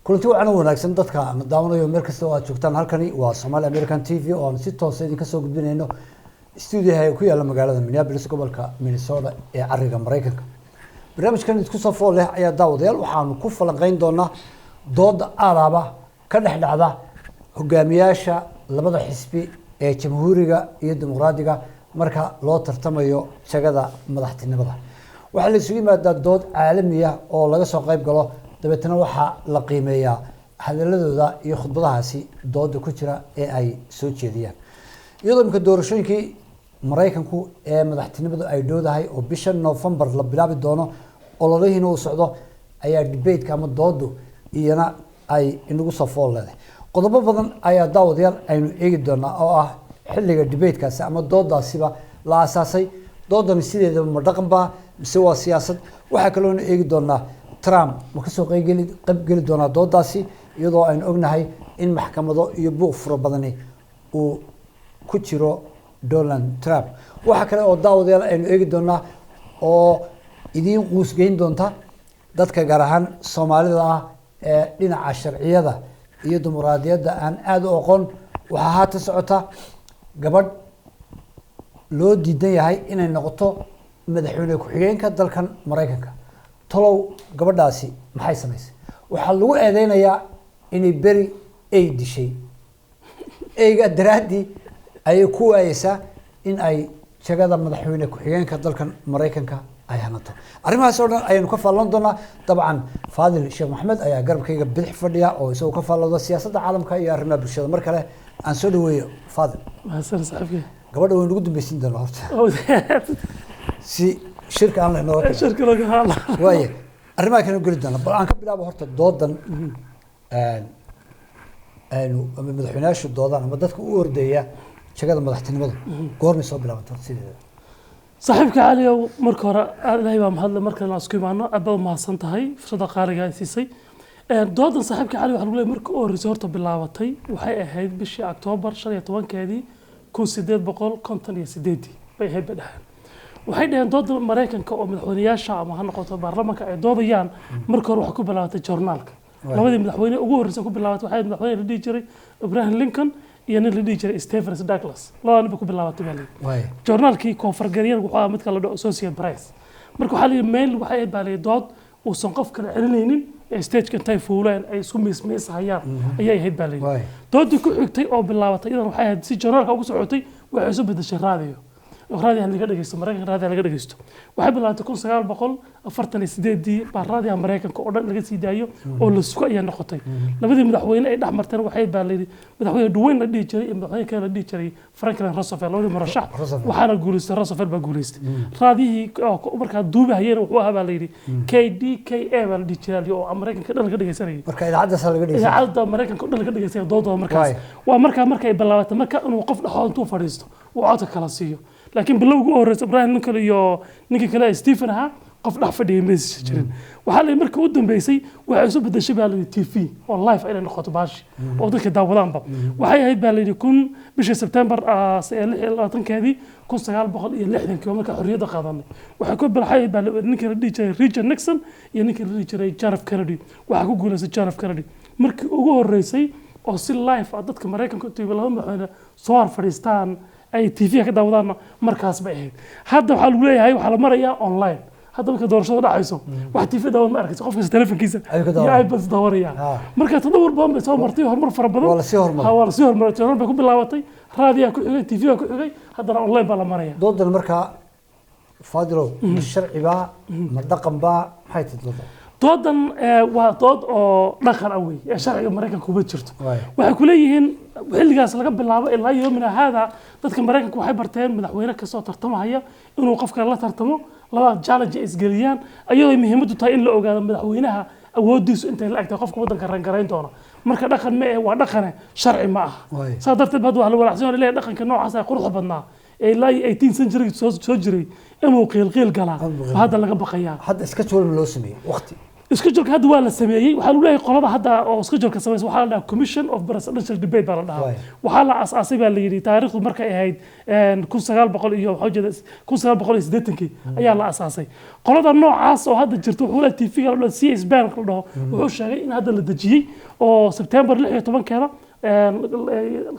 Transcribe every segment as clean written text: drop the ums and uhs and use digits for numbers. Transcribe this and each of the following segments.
kulanti wacan wanaagsan dadka aan daawanayo meel kasta oo aad joogtaan halkani waa Somali American TV oo aan si toos ah idinka soo gudbinayno studio ku yaala magaalada Minneapolis gobolka Minnesota ee cariga Mareykanka. barnaamijkan isku soo fool leh ayaa daawadayaal waxaanu ku falanqeyn doonaa dooda aalaaba ka dhexdhacda hogaamiyaasha labada xisbi ee Jamhuuriga iyo Dimuqraadiga marka loo tartamayo jagada madaxtinimada. waxaa la isugu yimaadaa dood caalami ah oo laga soo qayb galo dabeetana waxaa la qiimeeyaa hadaladooda iyo khudbadahaasi dooda ku jira ee ay soo jeediyaan iyadoo imika doorashooyinkii Mareykanku ee madaxtinimadu ay dhowdahay oo bisha November la bilaabi doono ololahiina uu socdo ayaa debate ama doodu iyana ay inagu soo fool leedahay qodobo badan ayaa daawadayaal aynu eegi doonaa oo ah xilliga debate-kaasi ama doodaasiba la aasaasay doodani sideedaba ma dhaqan baa mise waa siyaasad waxaa kaloo eegi doonaa Trump ma ka soo qayb geli doonaa doodaasi iyadoo aynu ognahay in maxkamado iyo buuq furo badani uu ku jiro Donald Trump waxa kale oo daawadayaal aynu eegi doonaa oo idiin quusgeyn doonta dadka gaar ahaan Soomaalida ah ee dhinaca sharciyada iyo dimuqraadiyadda aan aad u aqoon waxa haatan socota gabadh loo diidan yahay inay noqoto madaxweyne ku-xigeenka dalkan Mareykanka talow gabadhaasi maxay samaysay waxaa lagu eedeynayaa inay beri ay dishay ayga daraadii ay ku waayeysaa in ay jagada madaxweyne ku-xigeenka dalkan Mareykanka ay hanato arrimahaas oo dhan ayaynu ka faalan doonaa dabcan Faadil Sheekh Maxamed ayaa garabkayga bidix fadhiya oo isagoo ka faalada siyaasadda caalamka iyo arrimaha bulshada mar kale aan soo dhaweeyo Faadil mahadsan saaxiibkay gabadha way nagu dambaysiin doonaa horta si shirka aan leeyahay shirka laga hadla waaye arrimaha kale geli doona bal aan ka bilaabo horta doodan aynu madaxweynayaasha doodaan ama dadka u ordaya jagada madaxtinimada goorma soo bilaabantay sideeda saaxiibka cali marka hore ilaahay baa mahad leh marka la isku imaano aad baad mahadsan tahay fursada qaaliga ay siisay doodan saaxiibka cali waxa lagu leeyahay marka horeysa horta bilaabatay waxay ahayd bishii October 15keedii 1858 bay ahayd badhaan waxay dhaheen dooda Mareykanka oo madaxweynayaasha ama ha noqoto baarlamaanka ay doodayaan marka hore waxa ku bilaabatay journalka labadii madaxweyne ugu horreysay ku bilaabatay waxay madaxweyne la dhihi jiray Abraham Lincoln iyo nin la dhihi jiray Stephen Douglas labadaba ku bilaabatay baa journalkii koonfurgaliyada wuxuu ahaa mid kala dhaco Associated Press marka waxa la mail waxay baalay dood uu san qof kale celinaynin stage-ka intay fuuleen ay isku miisayaan ayay ahayd baalay doodii ku xigtay oo bilaabatay idan waxay ahayd si journalka ugu socotay waxay isu bedeshay raadiyo raadiyaha laga dhageysto Mareykanka raadiyaha laga dhageysto waxay bilaabatay 1948 baa raadiyaha Mareykanka oo dhan laga sii daayo oo la isku ayaa noqotay labadii madaxweyne ay dhaxmarteen waxay baalayday madaxweyne Dwayne la dhihi jiray iyo madaxweyne kale la dhihi jiray Franklin Roosevelt labadii murashax waxaana guuleystay Roosevelt baa guuleystay raadiyihii markaa duubahayeen wuxuu ahaa baalayday KDKA baa la dhihi jiray oo Mareykanka dhan laga dhageysanayay marka idaacadaas laga dhageysanayay idaacada Mareykanka dhan laga dhageysanayay doodooda markaas waa markaa ay bilaabatay marka inuu qof dhaxo intuu fadhiisto uu codka kala siiyo laakiin bilowga ugu horreysay Ibrahim Lincoln iyo ninka kale Stephen ha qof dhax fadhiyay meesha jirin waxa la markii u dambeysay waxay soo bedeshay baa la TV oo live ay noqoto baashi oo dadka daawadaanba waxay ahayd baa la bishii September 26keedii 1960 marka xorriyadda qaadanay waxa ku bilxay baa ninka la dhihi jiray Richard Nixon iyo ninka la dhihi jiray John F Kennedy waxa ku guuleystay John F Kennedy markii ugu horreysay oo si live ah dadka Mareykanka TV laba madaxweyne soo fadhiistaan ay TV ka daawadaan markaas bay ahayd hadda waxa lagu leeyahay waxa la marayaa online hadda marka doorashada dhacayso wax TV daawan ma arkayso qofka telefonkiisa iyo iPad daawanaya marka tadawur badan bay soo martay horumar fara badan wala si horumar channel bay ku bilaabatay raadiyaha ku xigay TV ku xigay haddana online baa la maraya doodan marka Faadilo sharci baa ma dhaqan baa maxay tidlada doodan waa dood oo dhaqan ah weey ee sharciga Mareykanka kuma jirto waxay ku leeyihiin xilligaas laga bilaabo ilaa yoomina hada dadka Mareykanka waxay barteen madaxweyne ka soo tartamaya inuu qofka la tartamo laba challenge isgeliyaan ayadoo muhiimadu tahay in la ogaado madaxweynaha awoodiisu intay la agtay qofka wadanka rangareyn doona marka dhaqan ma waa dhaqan sharci ma ah sadarteed bad wax la walaacsan leeyahay dhaqanka noocaas ay quruxda badnaa ee ilaa 18 century soo jiray inuu qiil galaa hadda laga baqayaa hadda iska jool loo sameeyay waqti schedule hadda waa la sameeyay waxa lagu leeyahay qolada hadda oo schedule ka sameeyay waxa la dhahaa commission of presidential debate baa la dhahaa waxa la asaasay baa la yiri taariikhdu markay ahayd 1900 iyo waxa jeeda 1980 ayaa la asaasay qolada noocaas oo hadda jirto wuxuu leeyahay TV ga CS Bank la dhaho wuxuu sheegay in hadda la dajiyay oo September 16 keena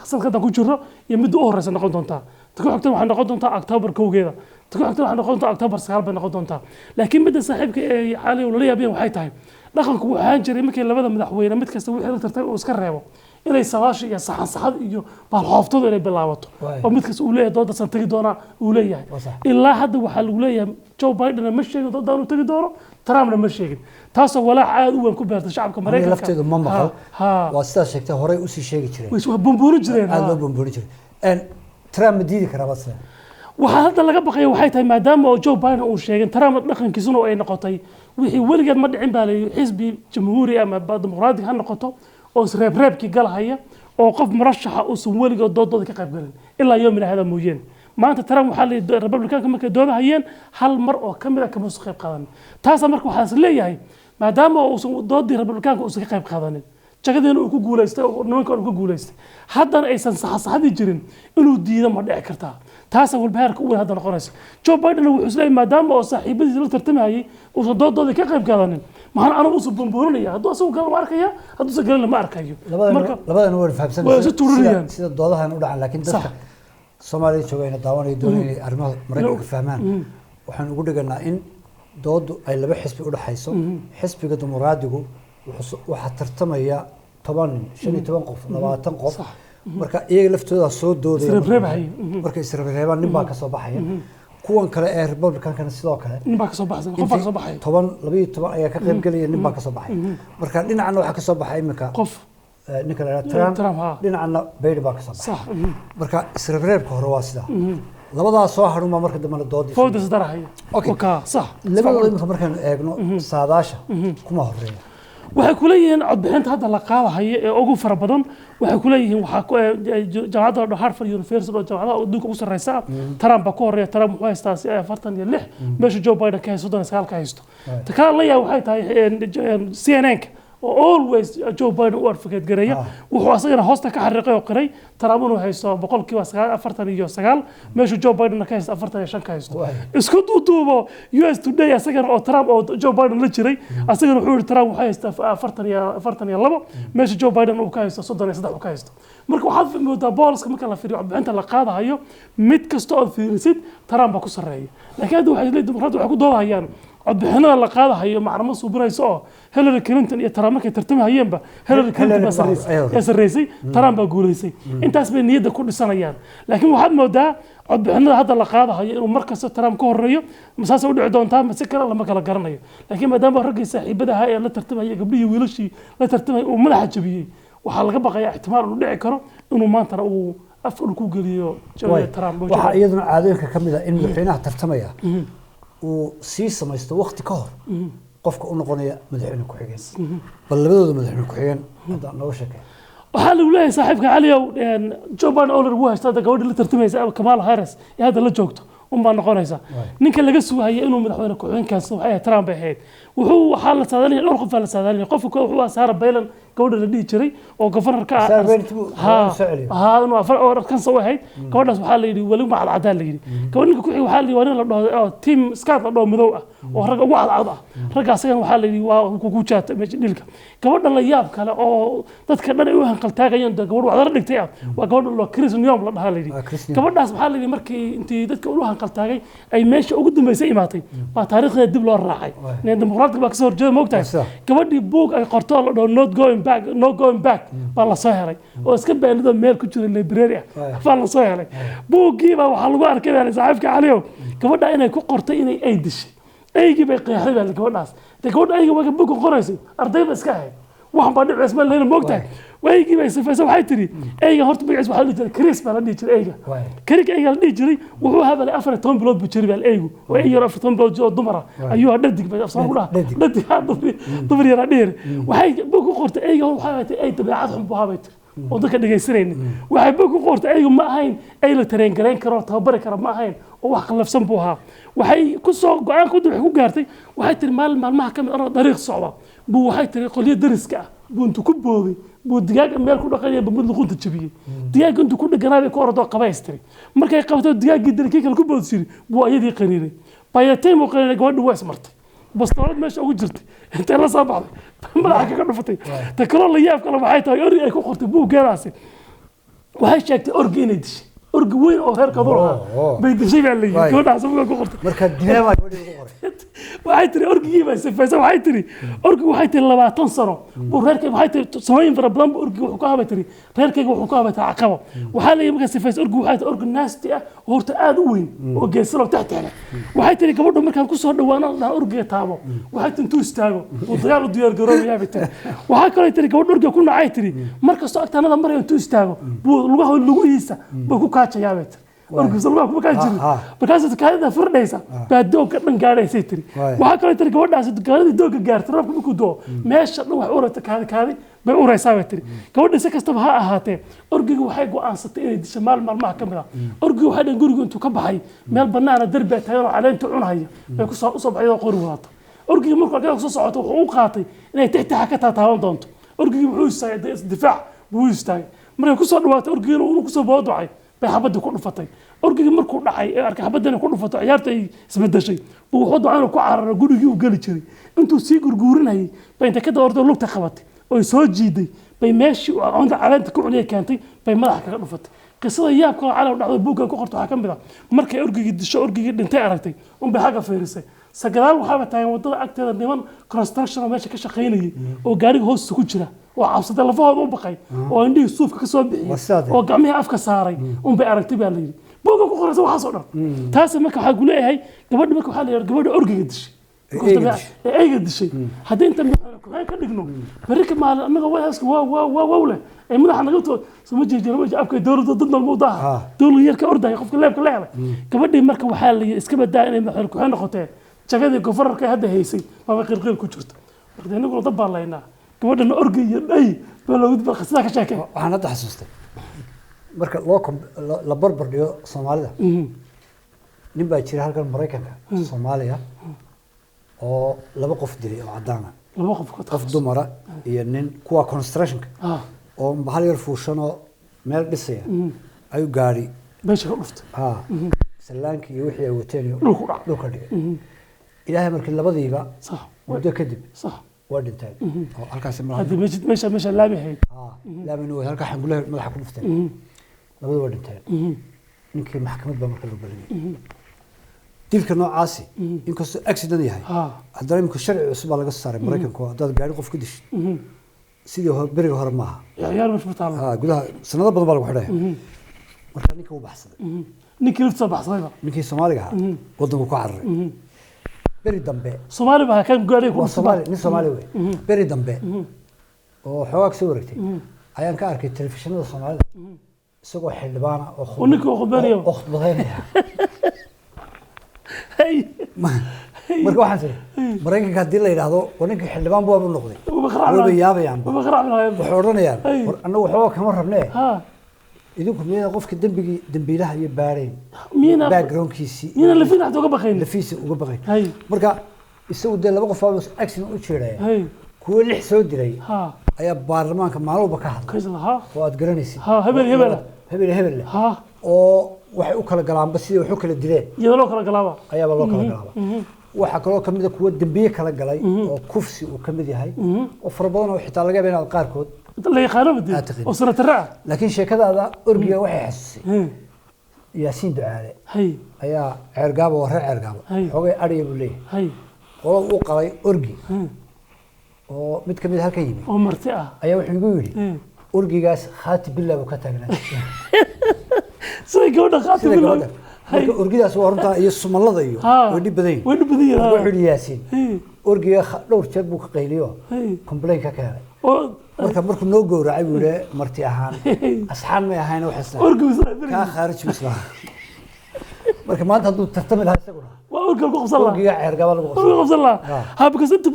sanadkan ku jiro iyo mid u horeysa noqon doonta تكون حتى واحد نقطة نتا أكتوبر كوجيدا تكون حتى واحد نقطة أكتوبر سهل بنقطة نتا لكن بدأ صاحبك حالي ولا ليه بيه وحي تايم لكن كو حاجة يمكن لبدا مدحوينا متك سوي حلو ترتاح وسكر ريبو إلى يسواش يا صح صح يو بالحافظ إلى بلاوته ومتك سؤولية ضد سنتي دونا أولية إلا حد وحل أولية جو بايدن مشي ضد دانو تجي دوره ترامنا مشي تاسو ولا عاد وين كبرت شعبك مريكا لفتي ما مخل واستا شيكتا هوري وسي شيغي جيرين ويش بمبورو جيرين هذا بمبورو جيرين ان ترام ديدي كرا بس waxa hadda laga baqay waxay tahay maadaama oo Joe Biden uu sheegay Trump dhaqankiisuna ay noqotay wixii waligeed ma dhicin baa leeyahay xisbi jamhuuri ama dimuqraadi ha noqoto oo reebreebkii galahaya oo qof murashaxa uu soo waligeed doodooda ka qayb galin ilaa yoomina hada mooyeen maanta Trump waxa la Republicanka markay doodahayeen hal mar oo kamid ah kama soo qayb qaadan taas marka waxa leeyahay maadaama uu doodii Republicanka uu ka qayb qaadanin jagadeena uu ku guuleystay oo nimanka uu ku guuleystay haddana aysan saxaxadii jirin inuu diido ma dhici kartaa taas walbahaarka uu hadda noqonaysa Joe Biden wuxuu isleeyahay maadaama oo saaxiibadiisa la tartamayay uu doodooda ka qayb qaadanin maxaan anigu u bumburinaya hadduu asagu kala ma arkaya hadduu sagal lama arkayo labadana way fahamsan sida doodahan u dhacan laakiin dadka Soomaaliya joogayna daawanay doonayay arrimaha Mareykanka fahmaan waxaan ugu dhiganaa in doodu ay laba xisbi u dhaxayso xisbiga dimuqraadigu waxa tartamaya 15 qof 20 qof marka iyaga laftooda soo doodaya marka isreebreebaan nin baa ka soo baxaya kuwan kale ee Republican-kana sidoo kale nin baa ka soo baxay qof ka soo baxay 12 ayaa ka qayb galaya nin baa ka soo baxay marka dhinacna waxa ka soo baxay imika qof ninka la Trump dhinacna Biden baa ka soo baxay marka isreebreebka hore waa sida labadaas soo haruma marka dambe doodii foodas darahaya okay صح labadooda markaan eegno saadaasha kuma horeeya waxay ku leeyihiin codbixinta hadda la qaadahayo ee ugu fara badan waxay ku leeyihiin waxa jaamacadda Harvard University oo jaamacadda adduunka ugu sarreysa Trump ku horeeya Trump wuxuu haystaa 46 meesha Joe Biden ka haysto 39 ka haysto ta kale la yaa waxay tahay CNN always Joe Biden u advocate gareeya wuxuu asagana hoosta ka xariiqay oo qiray Trump inuu haysto boqolkiiba 49 meesha Joe Biden ka haysto 45 ka haysto isku duuduubo US Today asagana oo Trump oo Joe Biden la jiray asagana wuxuu yiri Trump wuxuu haysto 42 meesha Joe Biden uu ka haysto 33 ka haysto marka waxaad moodaa booliska marka la fiiriyo codbixinta la qaadayo mid kasta oo fiirisid Trump ku sareeya laakiin hadda waxay leeyihiin dimuqraad waxay ku doodayaan codbixinada la qaadayo macluumo soo burayso oo Hillary Clinton iyo Trump markay tartamayeenba Hillary Clinton baa sareysay Trump baa guuleysay intaas bay niyadda ku dhisanayaan laakiin waxaad moodaa codbixinada hadda la qaadayo inuu markasta Trump ka horeeyo masaas u dhici doontaa mase kale lama kala garanayo laakiin maadaama ragga saaxiibadaha ee la tartamaya gabdhihii wiilashii la tartamay uu madaxa jabiyay waxa laga baqayaa ihtimaal uu dhici karo inuu maanta uu afka ku geliyo Trump waxa iyaduna caadooyinka kamid ah in madaxweynaha tartamaya uu sii samaysto waqti ka hor qofka u noqonaya madaxweyne ku xigeen bal labadooda madaxweyne ku xigeen hadda noo sheekay waxa lagu leeyahay saaxiibka Cali oo Joe Biden oo lagu haysto gabadha la tartamaysa Kamala Harris ee hadda la joogto uma noqonaysa ninka laga suuhay inuu madaxweyne ku xigeen kaas waxay Trump ahayd wuxuu waxa la saadaalay dhowr qof la saadaalay qofku wuxuu Sarah Palin gabadha la dhigi jiray oo governorka inuu afar oo kan soo ahayd gabadhaas waxa la yiri wali ma cadaan la yiri gabadha ku xigay waxa la yiri la dhaho team Scott la dhaho madow ah oo rag ugu cadcad ah raggaasina waxa la yiri waa ku jaatay meesha dhilka gabadha la yaab kale oo dadka dhan ay u hanqal taagayeen gabadha wax la dhigtay waa gabadha loo Chris Nyom la dhaha la yiri gabadhaas waxa la yiri markii intii dadka u hanqal taagay ay meesha ugu dambeysay imaatay waa taariikhda dib loo raacay in dimuqraadka baa ka soo horjeeda moogtahay gabadhii book ay qorto la dhaho not going back baa la soo helay oo iska baanida meel ku jira library ah baa la soo helay bookii baa waxa lagu arkay saaxiibka Caliyow gabadha inay ku qortay inay ay dishay aygii bay qeexday baa gabadhaas gabadha ayga waa book qoraysay ardayda iska ahayd wax baa dhib isma leeyahay moogtahay waygii bay sifaysan waxay tiri ayga horta magaciisa waxa la dhihi jiray Chris baa la dhihi jiray ayga karig ayga la dhihi jiray wuxuu habalay 14 bilood buu jiray baa aygu oo ay yar 14 bilood oo dumar ah ayuu dhadig bay afsar ku dhahay dhadig dumar yar dheer waxay ku qortay ayga waxa ay tabiicad xun buu habay oo dadka dhageysanayna waxay bog ku qortay ayagu ma ahayn ay la tareen gareyn karo tababari karo ma ahayn oo wax qalafsan buu ahaa waxay ku soo go'aan ku gaartay waxay tiri maalmaha ka mid ah dariiq socda buu waxay tiri qoliyo dariska ah buu intuu ku boobay buu digaaga meel ku dhaqanaya mid luqunta jabiyay digaaga intuu ku dhaganaabay ku ordo qabaystay markay qabto digaagii dalkii kale ku boodsiray buu ayadii qaniinay bayatay mu qaniinay gabadhu waa ismartay bastoolad meesha ugu jirtay intee la soo baxday madaxa kaga dhufatay ta kaloo la yaab kale waxay tahay orgi ay ku qortay buuggeedaasi waxay sheegtay orgi inay dishay orgi weyn oo reer kadul ah bay dishay baa la yidhi gabadhaas buugga ku qortay marka dileema gabadhii ugu qoray waxay tiri orgigii baa sifaysan waxay tiri orgi waxay tiri 20 sano buu reerkayga waxay tiri samooyin fara badan buu orgi wuxuu ka habay tiri reerkayga wuxuu ka habay caqabo waxaa la yidhi marka sifaysan orgi waxay tiri orgi naasti ah oo horta aad u weyn oo geesalo taxteena waxay tiri gabadhu markaan ku soo dhawaano orgiga taabo waxay tiri intuu istaago uu dagaal u diyaar garoobayaa bay tiri waxaa kaloo tiri gabadhu orgiga ku nacay tiri markastoo agtaanada maray intuu istaago buu lugihiisa buu ku kaacayaa bay tiri orgiga lugaha kuma kaa jirin markaas kaadida firdhaysa baa doogga dhan gaadhaysay tiri waxaa kaloo tiri gabadhaasi kaadida doogga gaartay roobka markuu doo meesha dhan wax urata kaadi bay uraysaa bay tiri gabadha si kastaba ha ahaatee orgiga waxay go'aansatay inay disho maalmaha ka mid ah orgiga waxay dhan guriga intuu ka baxay meel bannaana darbi taagan oo caleenta cunaya bay ku soo baxay oo qori wadato orgiga markuu alkaa soo socoto wuxuu u qaatay inay tixtixa ka taaban doonto orgigii wuxuu istaagay difaac buu istaagay markay ku soo dhawaatay orgiga inuu ku soo boodacay bay xabadii ku dhufatay orgigii markuu dhacay ee arkay xabadana ku dhufato ciyaarta ay isbedeshay buu wuxuu doonay ku cararo gurigii uu gali jiray intuu sii gurguurinayay bay inta ka doordo lugta qabatay oo soo jiiday bay meeshii cunta caleenta ku culiyay keentay bay madaxa kaga dhufatay qisada yaabka calaw dhacday buugga ku qorto waxa ka mid ah markay orgigii disho orgigii dhintay aragtay bay xaga fiirisay sagalaal waxaa tahay wadada agteeda niman construction meesha ka shaqeynayay oo gaariga hoostiisa ku jira oo cabsada lafahooda u baqay oo indhihii suufka ka soo bixiyay oo gacmihii afka saaray bay aragtay baa la yidhi buugga ku qoraysa waxaas oo dhan taasi marka waxaa ku leeyahay gabadha marka waxaa la yidhi gabadha orgiga dishay ayga dishay haddii inta maxaan ka dhigno berri ka maalin annaga wayaaska waa leh ee madaxa naga too soo jeejiro ma afka dowladda dad nool muudaha dowladda yarka ordaya qofka leebka leeyahay gabadhii marka waxaa la iska badaa inay maxal ku noqotee jagada gofarka hadda haysay baba qilqil ku jirto marka inagu dad baa laynaa gabadhana orgiga dhay baa loo gudbaa qasada ka sheekay waxaan hadda xasuustay marka la barbar dhigo Soomaalida nin baa jira halkan Mareykanka Soomaaliya oo laba qof dilay oo cadaan ah laba qof dumara iyo nin kuwa constructionka oo bahal yar fuushano meel dhisaya ayuu gaari meesha ka dhuftay salaanki iyo wixii ay wateen dhulka dhigay ilaahay markii labadiiba muddo kadib waa dhintay oo halkaas meesha laabahay laabana way halka xangulaha madaxa ku dhuftay labadu waa dhintay ninkii maxkamad baa marka loo baliyay dilka noocaasi inkastoo accident yahay haddana imika sharci cusub baa laga saaray Mareykanka haddaad gaari qof ku dishay sidii beriga hore maaha ciyaar mashruuta gudaha sanado badan baa lagu xidhay marka ninka uu baxsaday ninkii soo baxsaday ninkii Soomaaliga ahaa wadanku ku cararay beri dambe Soomaali baa kan gaari ku Soomaali nin Soomaali wey beri dambe oo xoog soo wareegtay ayaan ka arkay telefishinada Soomaalida isagoo xildhibaana oo ninkii khudbanayo marka waxaan tiri Mareykanka hadii la yiraahdo oo ninkii xildhibaan buu noqday way yaabayaan wuxuu oranayaan annagu waxba kama rabnee idinku miyana qofka dambiilaha iyo baareen backgroundkiisii miyana lafiina uga baqayn lafiisi uga baqayn marka isagu de laba qof oo accident u jeeray kuwa lix soo diray ayaa baarlamaanka maalwalba ka hadlay oo aad garanaysid hebel oo waxay u kala galaanba sidii wax u kala dileen iyadoo loo kala galaaba ayaaba loo kala galaaba waxa kaloo kamid ah kuwa dambiye kala galay oo kufsi uu kamid yahay oo farabadan oo xitaa laga yaabaa qaarkood la yaqaano badii oo sanatara laakiin sheekadaada orgiga waxay xasuusay yaasiin ducaale ayaa ceergaabo oo reer ceergaabo xogay ariga buu leeyahay oo uu qalay orgi oo mid kamid halka yimi oo marti ah ayaa wuxuu igu yiri orgigaas khaati billah buu ka taagnaa sida gabadha khaati billah marka orgidaas waa runta iyo sumalada iyo way dhib badan wuxuu yaasiin orgiga dhowr jeer buu ka qayliyo complain ka keenay markuu noo gowracay buu leeyahay marti ahaan asxaan ma ahayn wax isla ka kharij isla marka maanta haduu tartami lahaa isaguna waa orgiga ku qabsan lahaa orgiga ceergaba lagu qabsan lahaa ha because inta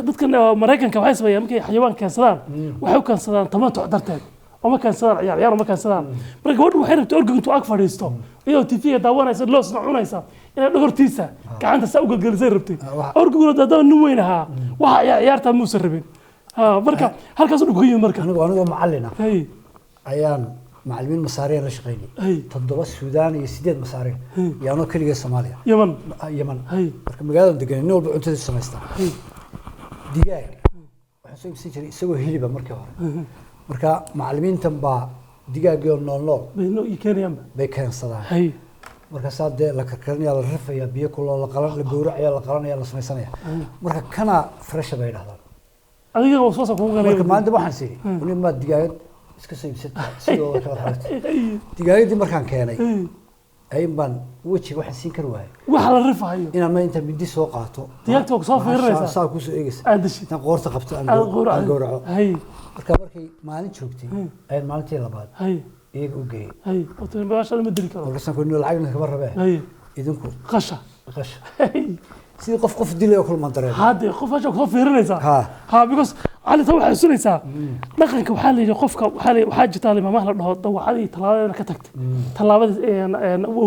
dadkan Mareykanka waxay sameeyaan markay xayawaan keensadaan waxay u keensadaan tamato darteed وما كان صار عيار وما كان صار marka gabadhu waxay rabtay organ intuu ag fadhiisto iyo TV daawanaysa loo socunaysa inay dhagortiisa gacanta saa u galgalisay rabtay orgiguna dadaba nin weyn ahaa waxa ciyaarta muusan rabin marka halkaas uu go'ay marka anigu macallina ayaan macallimiin masaariya la shaqeynay 7 Suudaan iyo 8 masaariya yaano kaliya Soomaaliya Yemen marka magaalada degan nin walba cuntada sameystaa digaag waxaan soo ibsan jiray isagoo hiliba markii hore marka macallimiintan baa digaagyo nool bay keensadaan marka saade la karkarnaya la rafaya biyo kuloo la qalan la gowracaya la qalanaya la sameysanaya marka kana fresh bay dhahdaan adiga oo soo saarku marka maanta waxaan siiyay in ma digaag iska soo ibsatay sidoo kale xartay digaagdii markaan keenay ay baan wajiga waxaan siin kar waayay waxa la rifayo inaan ma inta midi soo qaato digaagta soo fiirinaysa saa ku soo eegaysa tan qoorta qabto aan gowraco marka markay maalin joogtay ay maalintii labaad iyaga u geeyay oo tan baashada ma diri karo marka ku inuu lacag ka rabaa idinku qasha si qof dilay oo kul mandareed haddii qof aad ku fiirinaysa because ali taw waxa sunaysa dhaqanka waxa la yiri qofka waxa jirta limaamaha la dhaho dawacadii talaabada ka tagtay talaabada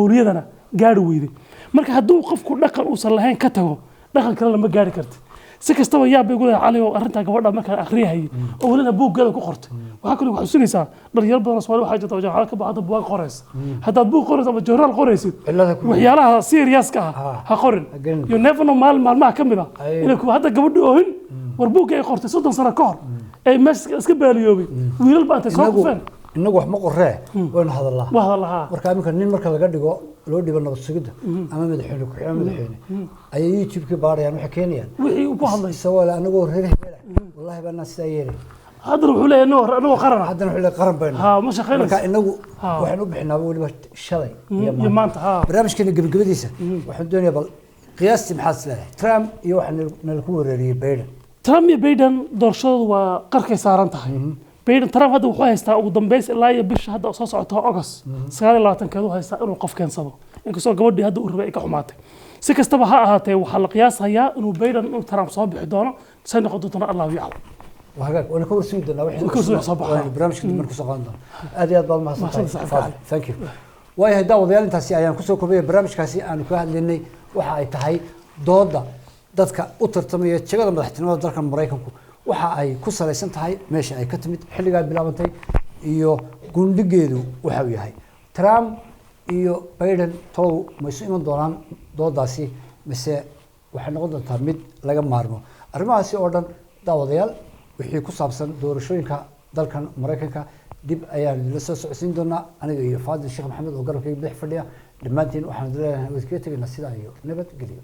awriyadana gaari weyday marka hadduu qofku dhaqan uu san lahayn ka tago dhaqan kale lama gaari karto si kastaba yaa bay gulay cali oo arinta gabadha marka akhriyahay oo walina buuggeeda ku qortay waxa kale waxa sunaysa dhalinyaro badan Soomaali waxa jirta waxa ka baxda buug qorays hadda buug qorays ama journal qoraysid waxyaalaha serious ka ha qorin you never know ma kamida ila ku hadda gabadhu oohin war buug ay qortay 30 sano ka hor ay meesh iska baaliyoobay wiilal baa intay soo kufeen inagu wax ma qorree waan hadalaa marka iminka nin marka laga dhigo loo dhibo nabad sugidda ama madaxweyne ku xigeen madaxweyne ay YouTube-ka baarayaan waxa keenayaan wixii uu ku hadlay sawala anagoo reer hebel wallahi baan naas yeelay hadda wuxuu leeyahay anagoo qaran haddana wuxuu leeyahay qaran bayna ma shaqeynayso marka inagu waxaan u bixinaa waliba shalay iyo maanta barnaamijkeena gabagabadiisa waxaan doonayaa bal qiyaastii maxaad leedahay Trump iyo waxa nala ku weerariyay Biden Trump iyo Biden doorashadu waa qarkay saaran tahay Biden Trump hadda wuxuu haystaa ugu dambeys ilaa iyo bisha hadda soo socota August 29 uu haystaa inuu qof keensado inkastoo gabadhii hadda uu rabay ay ka xumaatay si kastaba ha ahaatee waxa la qiyaasayaa inuu Biden uu Trump soo bixi doono san noqon doona Allah yaclam وهاك وانا كور سويدنا وحنا برنامج كنا مركز قاندون ادي ادبال ما ثانك يو واي هدا وديال intaasi ayaan ku soo koobay barnaamijkaasi aan ku hadlaynay waxa ay tahay dooda dadka u tartamaya jagada madaxtinimada dalka Mareykanku waxa ay ku saleysan tahay meesha ay ka timid xilliga bilaabantay iyo gundhigeedu waxa uu yahay Trump iyo Biden tow ma isu iman doonaan doodaasi mise waxa noqon doontaa mid laga maarmo arrimahaasi oo dhan daawadayaal wixii ku saabsan doorashooyinka dalkan Mareykanka dib ayaan la soo socodsiin doonaa aniga iyo Faadil Sheekh Maxamed oo garabkayga bidix fadhiya dhamaantiin waxaan leeyahay wada ka tagayna sida iyo nabad geliyo